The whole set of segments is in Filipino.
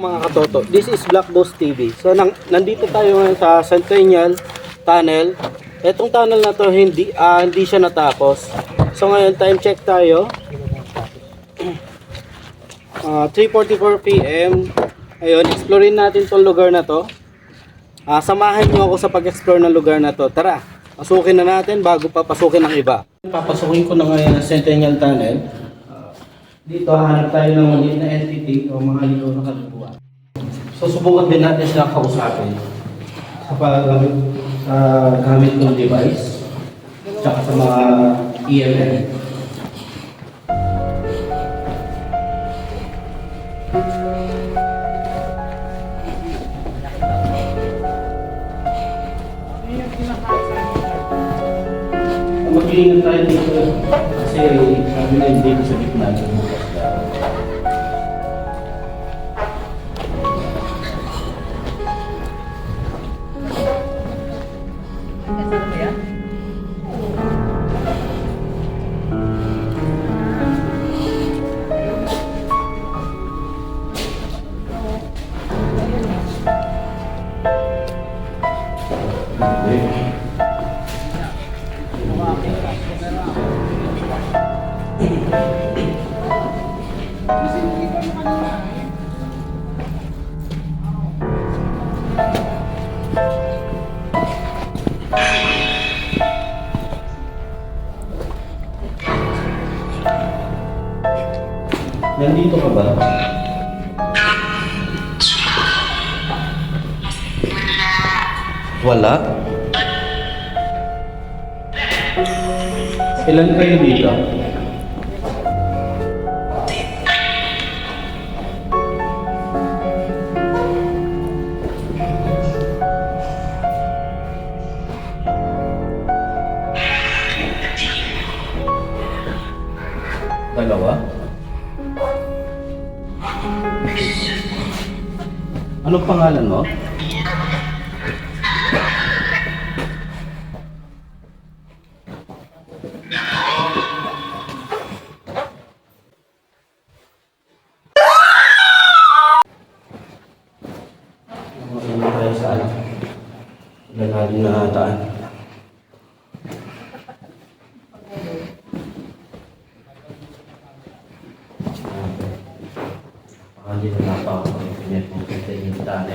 Mga katoto, this is Black Boss TV. So nandito tayo ngayon sa Centennial Tunnel. Etong tunnel na to hindi siya natapos. So ngayon time check tayo. 3:44 PM. Ayun, explorein natin tong lugar na to. Samahan niyo ako sa pag-explore ng lugar na to. Tara, pasukin na natin bago papasukin ng iba. Papasukin ko na ngayon ang Centennial Tunnel. Dito hahanap tayo ng maliit na entity o mga ligaw na kaluluwa. So subukan din natin silang kausapin sa gamit ng device tsaka sa mga EML. Mag-iingat tayo dito kasi sabi na dito sa gitna. Nandito ka ba? Wala? Ilan kayo dito? Dalawa? Anong pangalan mo? Ano tayo sa ano? Lalalim na daan. Hindi na napakapagpinit kung kita yung daan.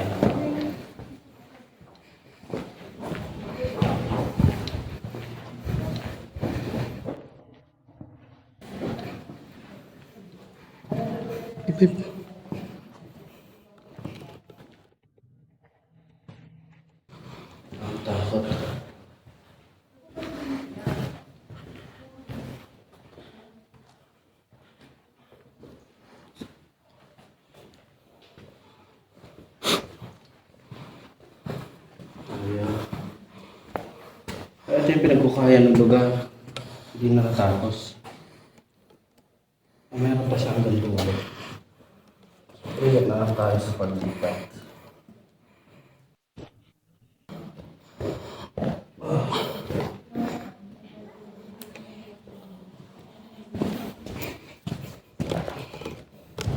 Ipip. Ang takot. Ito yung pinagkukaya ng lugar. Hindi na natapos. Meron pa siya hanggang dulo. So, ingat na lang tayo sa paglipat.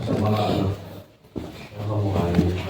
Sa mga kamukha niya.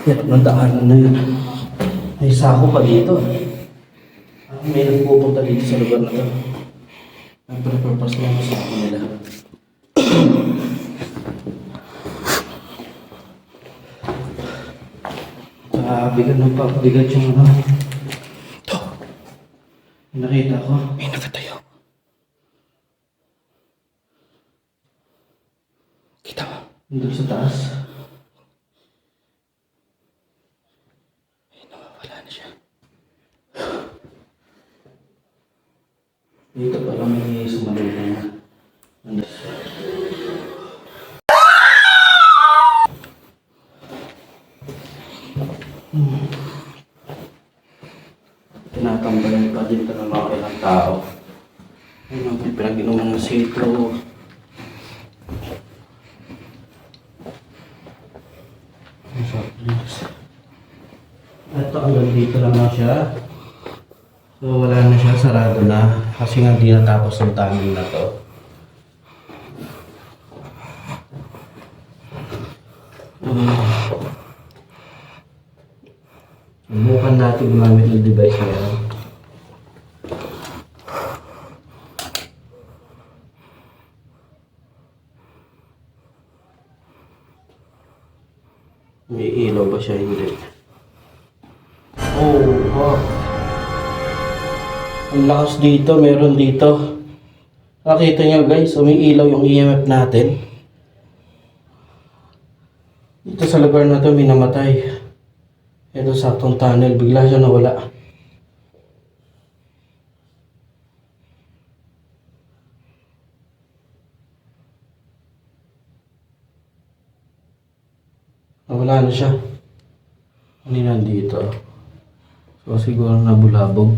Hirap ng daanan na yun. May sako pa dito. May nagpupunta dito sa lugar na to. Nagpapurpose lang sa sako nila. Bigat ng papabigat yung ano. Ito. Nakita ko. May nakatayo. Kita mo? Nandun sa taas. Wala na siya. Dito pala may sumalubong na. Tinatambalan pa dito ng mga ilang tao. Ayun, may pinag-inuman ng sitro. Ito, hanggang dito lang na siya. So, wala na siya, sarado na. Kasi nga di natapos ang tunnel na to. Subukan natin gumamit ng device na yan. May ilaw ba siya? Hindi. Oh, wow. Ang lakas dito, meron dito. Nakita nyo guys, umiilaw yung EMF natin. Dito sa lugar na to, may namatay. Ito saktong tunnel, bigla siya nawala. Nawala na siya. Ano nandito? So siguro nabulabog.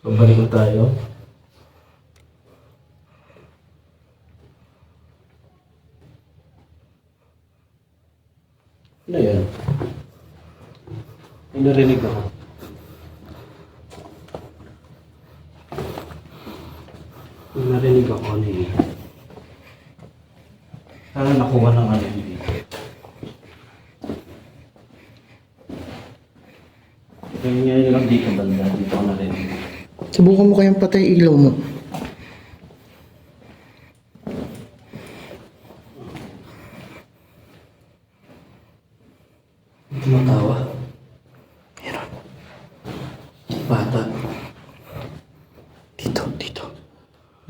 So balik na tayo. Ano yan? May narinig ako. May narinig ako ano yun. Sana nakuha ng ano yun dito. Ganyan lang dito banda. Dito ako narinig. Subukan mo kayang patay ilaw mo. Tumatawa. Meron. Bata. Dito, dito.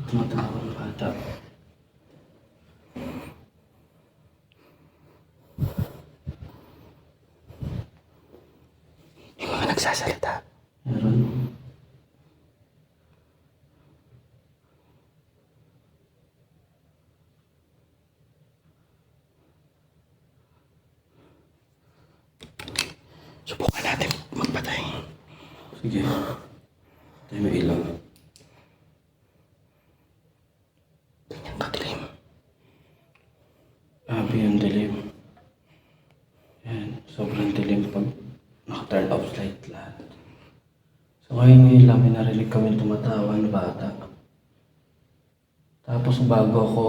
Tumatawa ng bata. Yung mga nagsasalita. Meron. Subukan natin magpatay. Sige. Tayo may ilaw. Ganyan kadilim. Grabe yung dilim. Yan. Sobrang dilim pag naka-turn off light lahat. So ngayon lang may narinig kami tumatawa ng bata. Tapos bago ako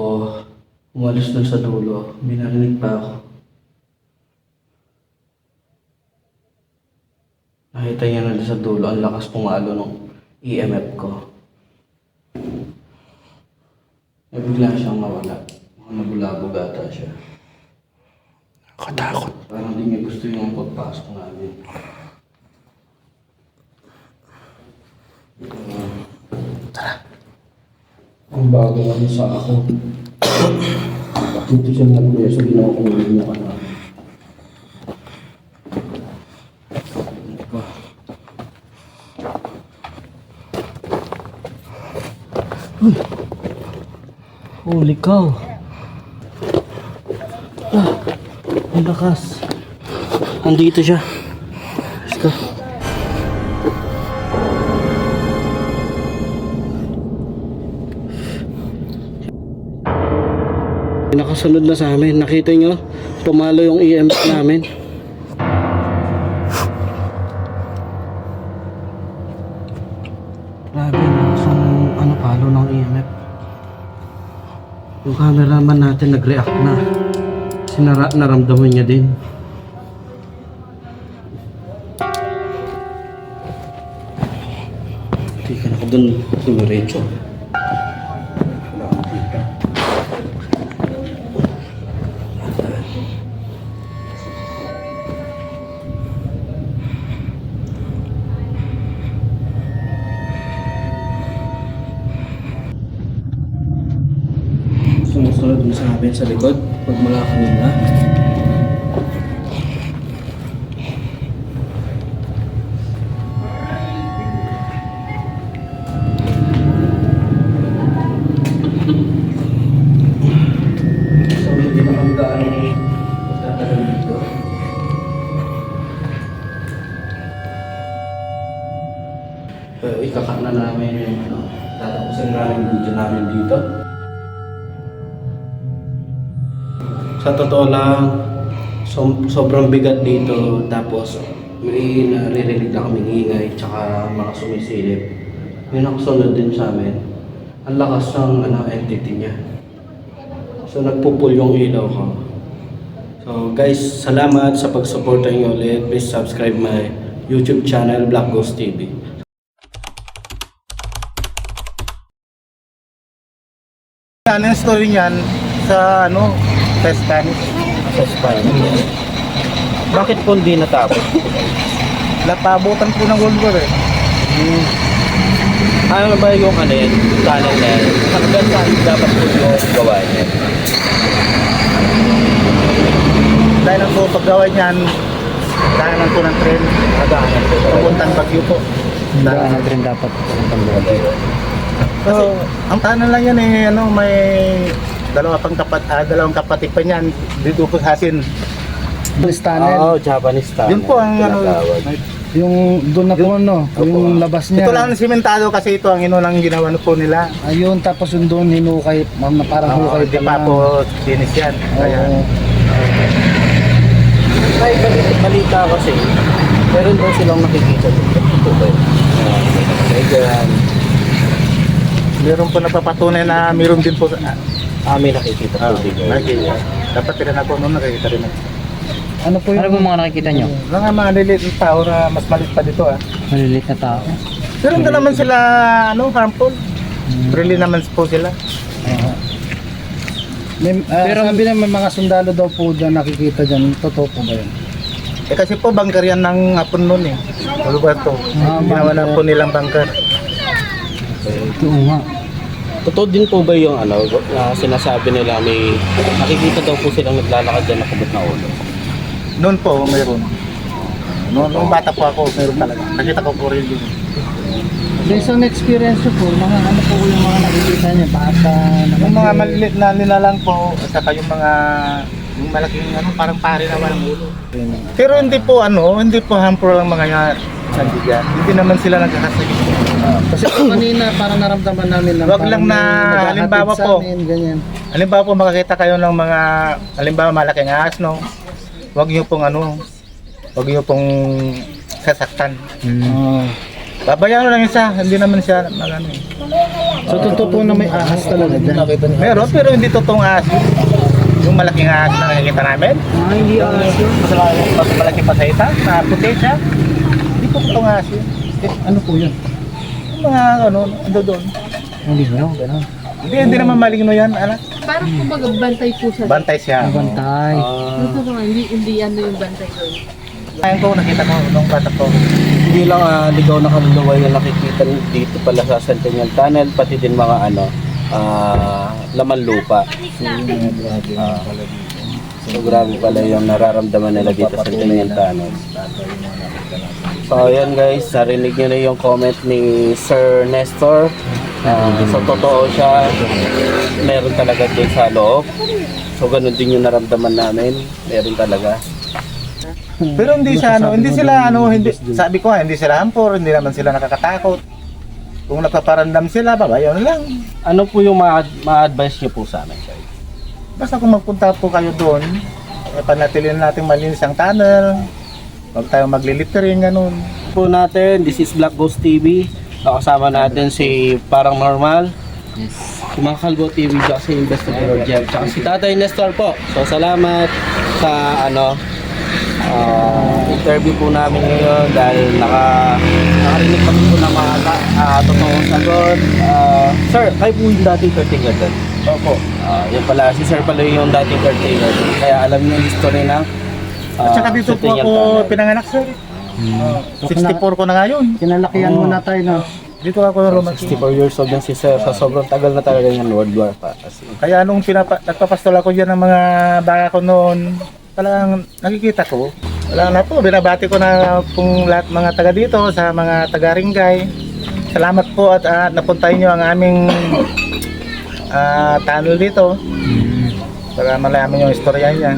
umalis dun sa dulo, may narinig pa ako. Nakita niya na sa dulo, ang lakas pumalo ng EMF ko. Eh, bigla siyang nawala. Mga nabulabog ata siya. Katakot. Parang di niya gusto yung pagpasok namin. Tara. Ang bago ano sa ako. Dito siya nag-beso, ginawa kong hindi niya ka na. Holy cow! Ah, ang lakas. Andito siya. Let's go. Nakasunod na sa amin. Nakita nyo? Pumalo yung EMF namin. Grabe, lakas ang palo ng EMF. Yung cameraman natin nag-react na. Naramdaman niya din. Tika na ako dun dumiretso. Wala akong tika. Sumusunod mo sa amin sa likod pag mula kanina. So hindi naman gaano tatagal dito. ikakat na namin yung tatapusin namin yung video namin dito. Sa totoo lang, sobrang bigat dito. Tapos may naririnig na kaming ingay tsaka mga sumisilip. May nakasunod din sa amin. Ang lakas ng entity niya. So nagpupul yung ilaw ko. So guys, salamat sa pagsuporta niyo ulit. Please subscribe my YouTube channel, Black Ghost TV. Ano yung story niyan sa sa Spanish? Sa Spanish. Bakit po hindi natapos? Napabutan po ng World War eh. Ano ba yung tunnel na yan? Hanggang saan dapat po yung gawain yan? Dahil ang po paggawa niyan, daanan po ng tren. Nadaanan po. Papuntang Baguio po. Daan rin dapat ang Baguio. Kasi ang tanan lang yan eh, may dalawang kapatid pa niyan dito po sa atin. Japanese tunnel. Oo, Japanese tunnel. Yun po ang tinatawag. Yung doon na po yung labas niya. ito lang ang simentado kasi ito ang inulang ginawa po nila. Ayun, tapos yung doon hinukay, ma'am, na parang hukay Di pa po dinis yan. Kaya, Ay, balita kasi. Meron daw silang nakikita dito. Ito ba yun? Ganyan. meron po napapatunay na meron din po May nakikita po dito. nakikita. Dapat rin ako noon nakikita rin ako. Ano po yung... Ano po mga nakikita nyo? Mga maliliit na tao na mas maliit pa dito Maliliit na tao. Pero hindi naman sila harmful. Really naman po sila. Pero sabi na may mga sundalo daw po dyan nakikita dyan. Totoo po ba yun? Kasi po bangker yan ng hapon noon eh. Ano ba ito? Ginawa na po nilang bangker. Oo nga. Totoo din po ba yung sinasabi nila may nakikita daw po silang naglalakad dyan na kubot na ulo? Noon po mayroon. Noong bata po ako, mayroon talaga. Nakita ko po rin din. Based on experience nyo po, mga ano po yung mga nakikita nyo? Bata, Yung mga maliliit na nilalang po, at saka yung mga yung malaking parang pare na walang ulo. Pero hindi po harmful ang mga nandiyan. Hindi naman sila nagkakasakit. Kasi po kanina parang naramdaman namin na Wag lang parang na, may naghahatid halimbawa sa po. amin, ganyan. Halimbawa po makakita kayo ng mga malaking ahas, Wag niyo pong sasaktan. Babayaan lang isa, hindi naman siya magano. So totoo po na may ahas talaga dyan. Meron pero hindi totoong ahas. Yung malaking ahas na nakikita namin, Hindi ahas yun. mas malaki pa sa ita, na puti siya. Hindi po totoong ahas yun. Ano po yun? Yung mga ando doon. Hindi nyo, gano'n. Hindi naman maligno yan, anak. Parang kumbaga bantay po sa Bantay siya. Bantay. Ito ba, hindi ano yung bantay doon. Ayun ko, nakita ko nung bata ko. Hindi lang ligaw na kaluluwa yung nakikita dito pala sa Centennial Tunnel, pati din mga laman lupa. So grabe pala yung nararamdaman nila dito sa Centennial Tunnel. So ayan guys, narinig nyo na yung comment ni Sir Nestor. So totoo siya, meron talaga din sa loob. So ganun din yung naramdaman namin, meron talaga. Pero hindi siya sabi ko hindi sila hampor, hindi naman sila nakakatakot. Kung nagpaparandam sila, babayaw na lang. Ano po yung ma-advise nyo po sa amin guys? Basta kung magpunta po kayo doon, panatilin natin malinis ang tunnel. Huwag tayong maglilittering, ganun. Po natin, this is Black Ghost TV. Nakasama natin si Parang Normal. Si Mga Kalbo TV, tsaka si Investigator Jeff, tsaka si Tatay Nestor po. So salamat sa interview po namin ngayon dahil nakarinig kami po ng mga totoong sagot. Sir, kayo po yung dating caretaker doon. Opo. Yan pala, si Sir pala yung dating caretaker doon. Kaya alam niyo yung history ng At saka dito po Centennial ako Tunnel. pinanganak, sir. 64 ko na ngayon. Kinalakihan mo na tayo, no? Dito ako lumaki. 64 years old yan si Sir. Sa sobrang tagal na talaga yung World War pa. Kasi, Kaya nung nagpapastol ako dyan ng mga baka ko noon, talagang nakikita ko. Wala na po, binabati ko na pong lahat mga taga dito, sa mga taga Ringay. Salamat po at napuntahin nyo ang aming tunnel dito. Para malaman yung istorya niya.